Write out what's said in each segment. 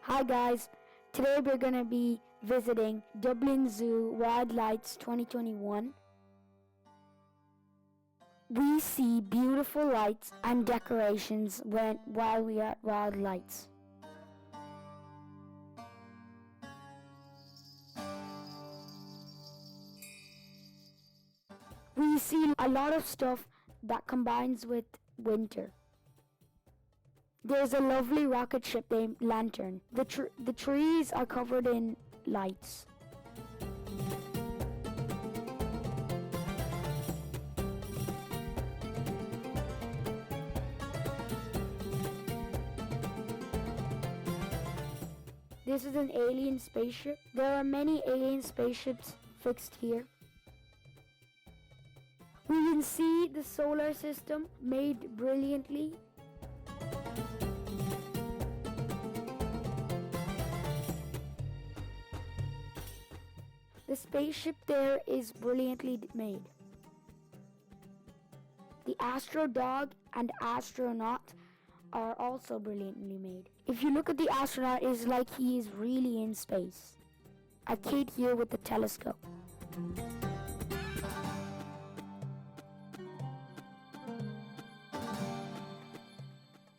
Hi guys, today we're going to be visiting Dublin Zoo Wild Lights 2021. We see beautiful lights and decorations while we are at Wild Lights. We see a lot of stuff that combines with winter. There's a lovely rocket ship named Lantern. The trees are covered in lights. This is an alien spaceship. There are many alien spaceships fixed here. We can see the solar system made brilliantly. The spaceship there is brilliantly made. The Astro Dog and Astronaut are also brilliantly made. If you look at the astronaut, it is like he is really in space. A kid here with the telescope.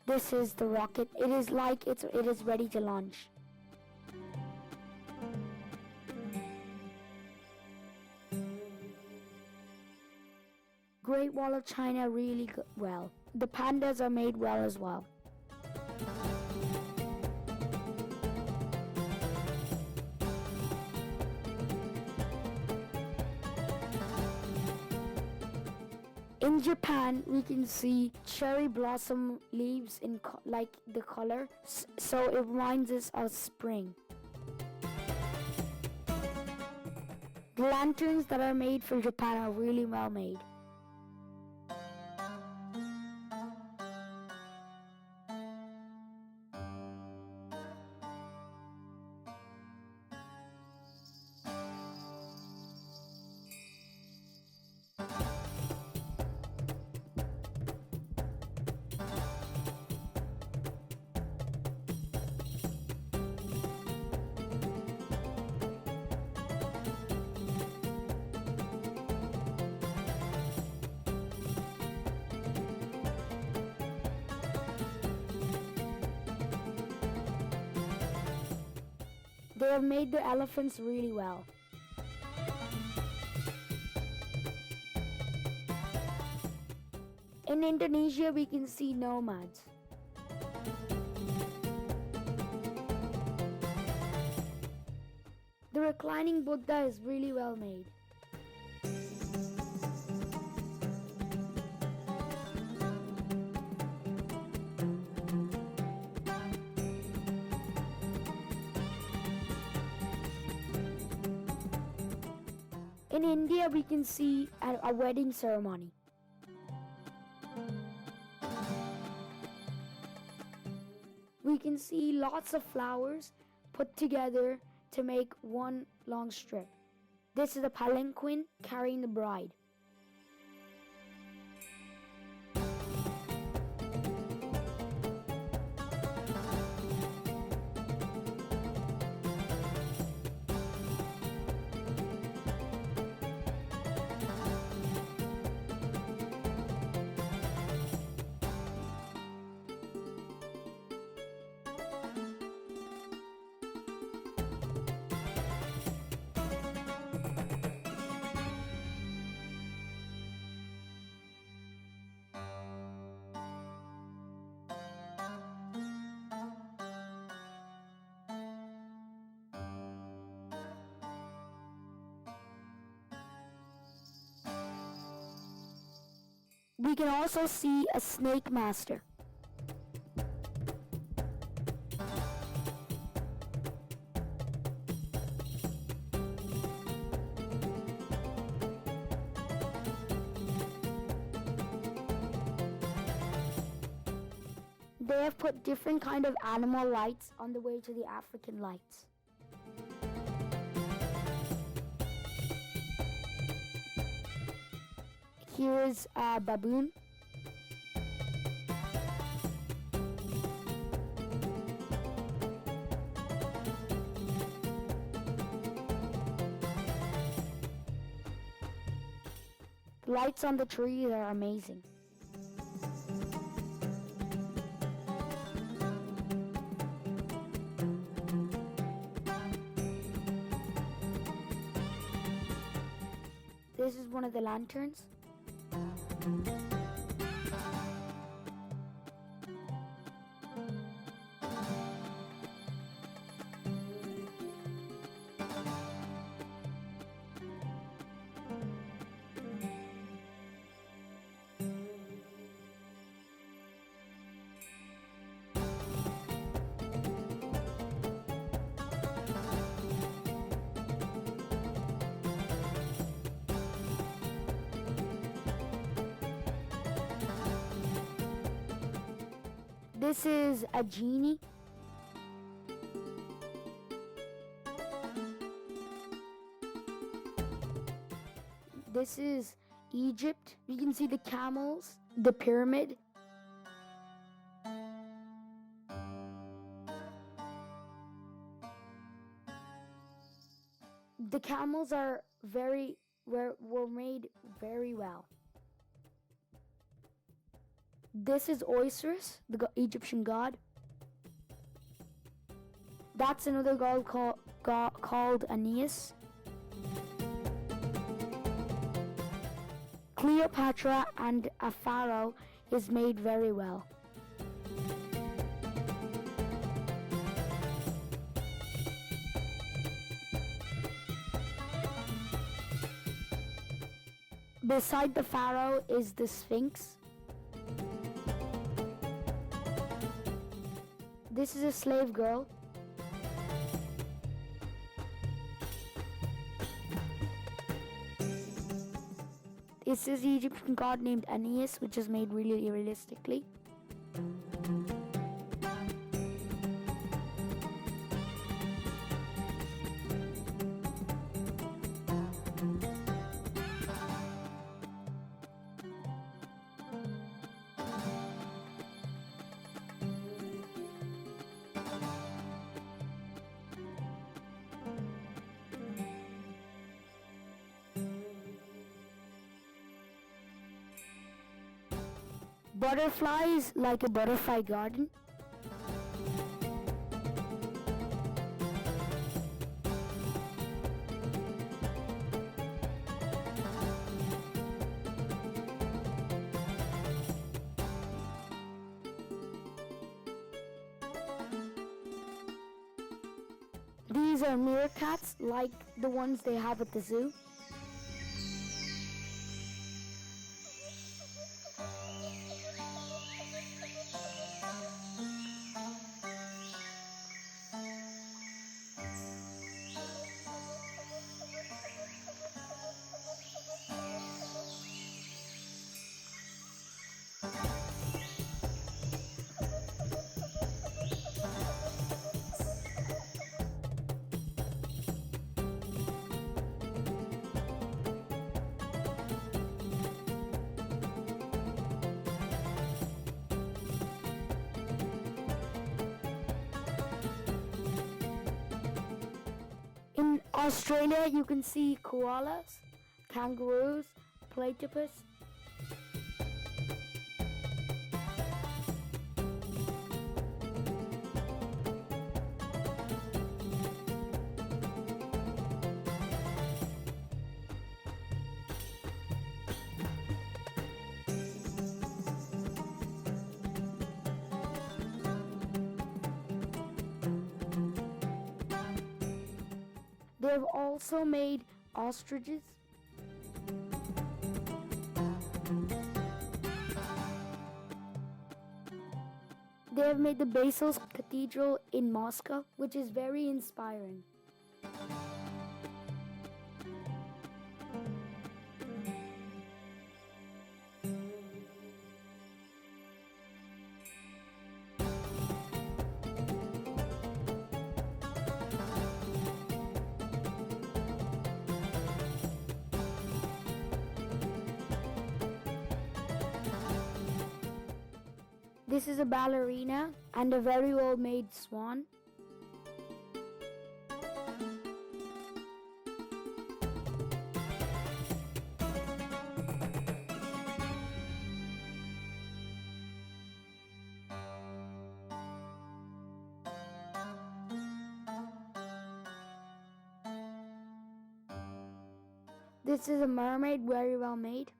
This is the rocket. It is like it is ready to launch. Great Wall of China really well. The pandas are made well as well. In Japan, we can see cherry blossom leaves in like the color, so it reminds us of spring. The lanterns that are made for Japan are really well made. They have made the elephants really well. In Indonesia, we can see nomads. The reclining Buddha is really well made. In India, we can see a wedding ceremony. We can see lots of flowers put together to make one long strip. This is a palanquin carrying the bride. We can also see a snake master. They have put different kind of animal lights on the way to the African lights. Here is a baboon. The lights on the tree are amazing. This is one of the lanterns. This is a genie. This is Egypt. You can see the camels, the pyramid. The camels were made very well. This is Osiris, the Egyptian god. That's another god called Aeneas. Cleopatra and a pharaoh is made very well. Beside the pharaoh is the Sphinx. This is a slave girl. This is the Egyptian god named Aeneas, which is made really realistically. Butterflies like a butterfly garden. These are meerkats like the ones they have at the zoo. In Australia, you can see koalas, kangaroos, platypus. They have also made ostriches. They have made the Basil Cathedral in Moscow, which is very inspiring. This is a ballerina and a very well-made swan. This is a mermaid, very well made.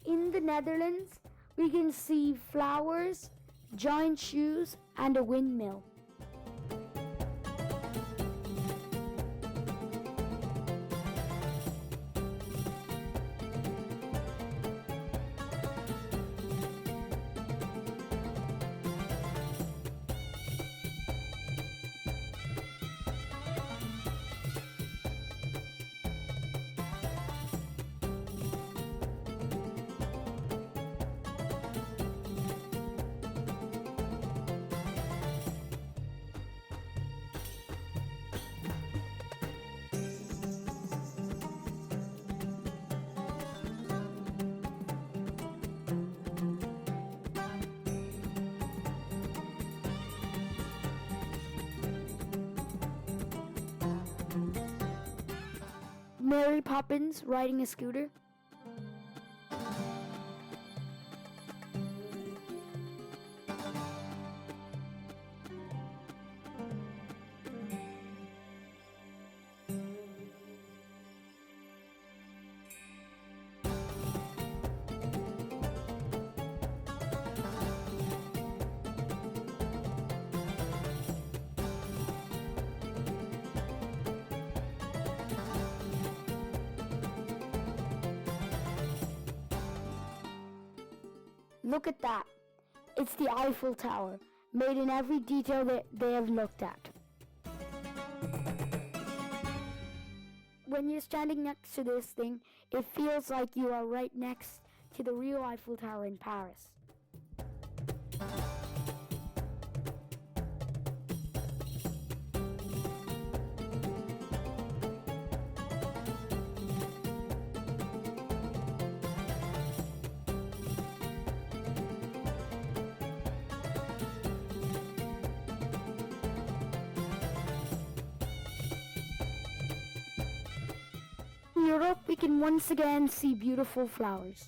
In the Netherlands, we can see flowers, giant shoes, and a windmill. Mary Poppins riding a scooter. Look at that. It's the Eiffel Tower, made in every detail that they have looked at. When you're standing next to this thing, it feels like you are right next to the real Eiffel Tower in Paris. In Europe, we can once again see beautiful flowers.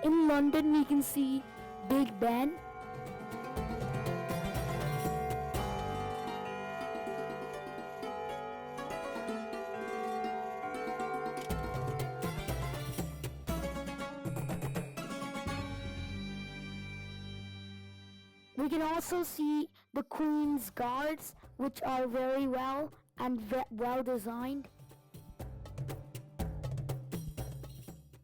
In London, we can see Big Ben. We can also see the Queen's Guards, which are very well designed.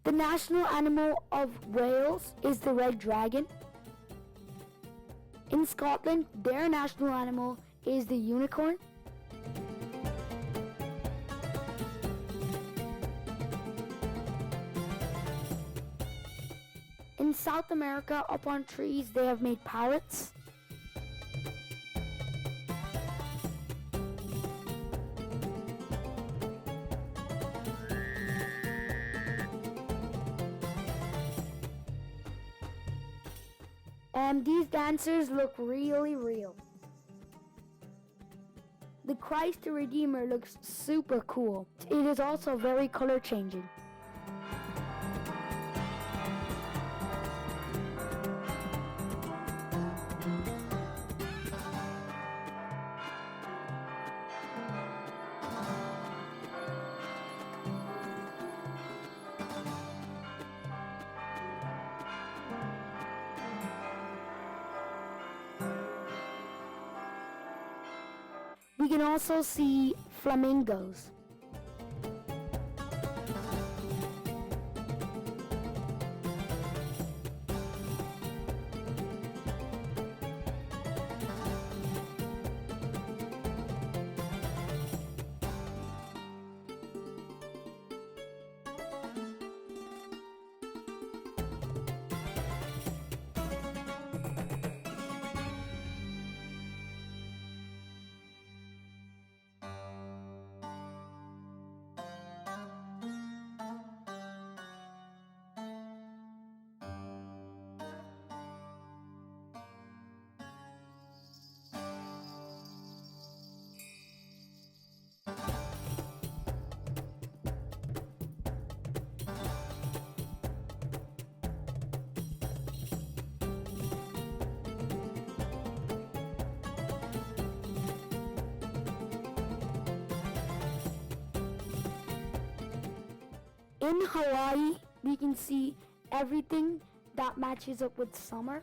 The national animal of Wales is the red dragon. In Scotland, their national animal is the unicorn. In South America, up on trees, they have made parrots. And these dancers look really real. The Christ the Redeemer looks super cool. It is also very color changing. We can also see flamingos. In Hawaii, we can see everything that matches up with summer.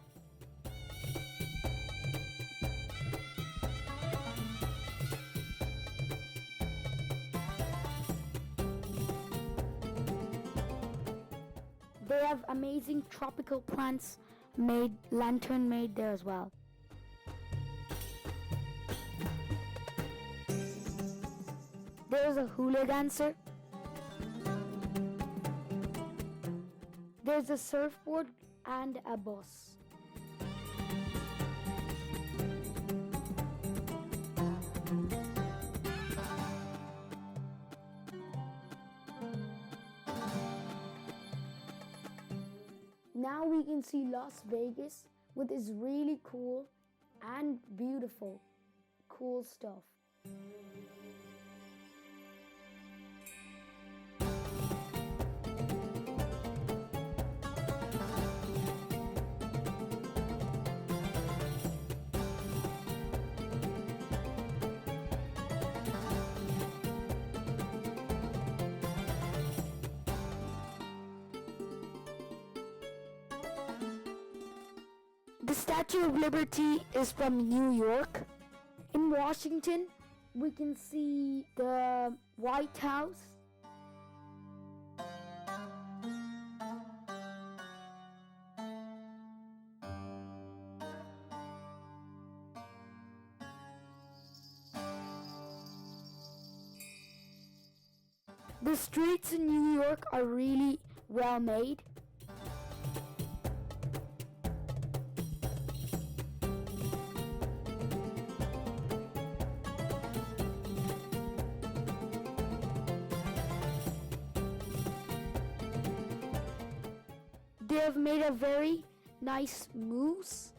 They have amazing tropical plants lantern made there as well. There's a hula dancer. There's a surfboard and a bus. Now we can see Las Vegas with its really cool and beautiful cool stuff. The Statue of Liberty is from New York. In Washington, we can see the White House. The streets in New York are really well made. They have made a very nice moose.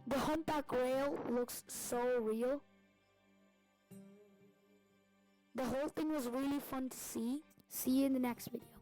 The humpback whale looks so real. The whole thing was really fun to see. See you in the next video.